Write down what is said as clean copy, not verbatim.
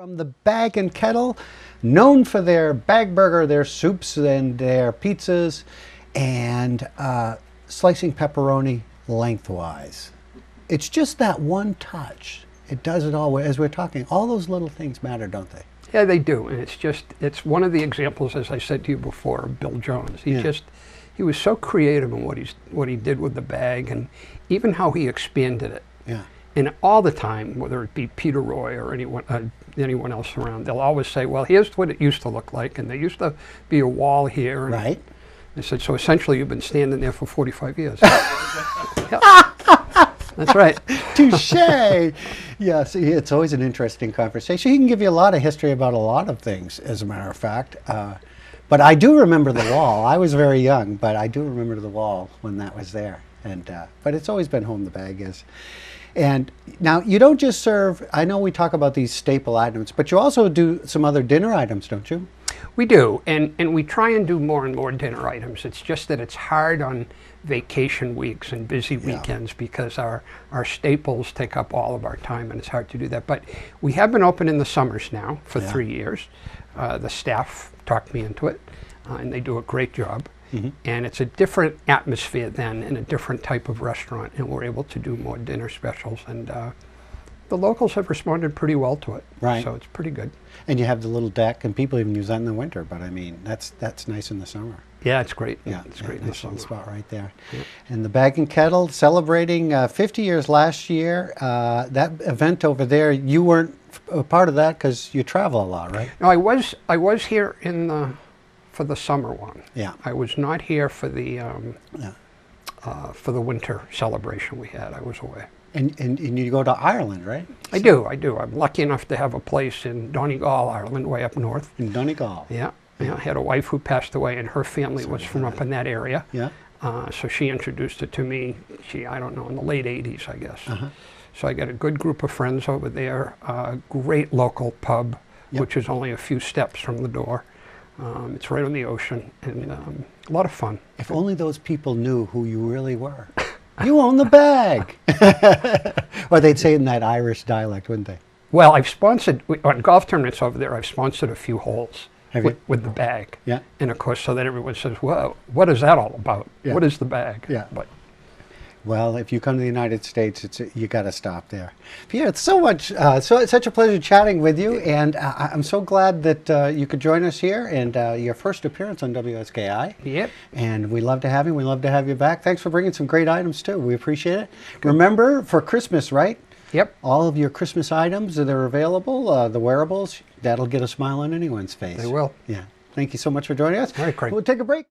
From the Bag and Kettle, known for their bag burger, their soups, and their pizzas, and slicing pepperoni lengthwise. It's just that one touch. It does it all. As we're talking, all those little things matter, don't they? Yeah, they do. And it's one of the examples, as I said to you before, of Bill Jones. He was so creative in what he did with the bag, and even how he expanded it. Yeah. And all the time, whether it be Peter Roy or anyone else around, they'll always say, well, here's what it used to look like, and there used to be a wall here. And right. I said, so essentially you've been standing there for 45 years. Yep. That's right. Touche. Yeah, see, it's always an interesting conversation. He can give you a lot of history about a lot of things, as a matter of fact. But I do remember the wall. I was very young, but I do remember the wall when that was there. And but it's always been home, the bag is. And now you don't just serve, I know we talk about these staple items, but you also do some other dinner items, don't you? We do, and we try and do more and more dinner items. It's just that it's hard on vacation weeks and busy weekends because our staples take up all of our time, and it's hard to do that. But we have been open in the summers now for 3 years. The staff talked me into it, and they do a great job. Mm-hmm. And it's a different atmosphere then, and a different type of restaurant, and we're able to do more dinner specials, and the locals have responded pretty well to it. Right. So it's pretty good. And you have the little deck, and people even use that in the winter, but I mean, that's nice in the summer. Yeah, it's great. Yeah, it's great in the summer. Spot right there. Yeah. And the Bag and Kettle celebrating 50 years last year. That event over there, you weren't a part of that because you travel a lot, right? No, I was here for the summer one. Yeah. I was not here for the winter celebration we had. I was away. And you go to Ireland, right? I do. I'm lucky enough to have a place in Donegal, Ireland, way up north. In Donegal. Yeah. I had a wife who passed away, and her family was from up in that area. Yeah. So she introduced it to me, I don't know, in the late 80s, I guess. Uh-huh. So I got a good group of friends over there, a great local pub, which is only a few steps from the door. It's right on the ocean, and a lot of fun. If only those people knew who you really were. You own the bag. Or they'd say it in that Irish dialect, wouldn't they? Well, I've sponsored, on golf tournaments over there, I've sponsored a few holes with the bag. Yeah. And of course, so that everyone says, well, what is that all about? Yeah. What is the bag? Yeah. But, well, if you come to the United States, you got to stop there. Pierre, it's it's such a pleasure chatting with you, and I'm so glad that you could join us here, and your first appearance on WSKI. Yep. And we love to have you. We love to have you back. Thanks for bringing some great items, too. We appreciate it. Good. Remember, for Christmas, right? Yep. All of your Christmas items that are available, the wearables, that'll get a smile on anyone's face. They will. Yeah. Thank you so much for joining us. All right, Craig. We'll take a break.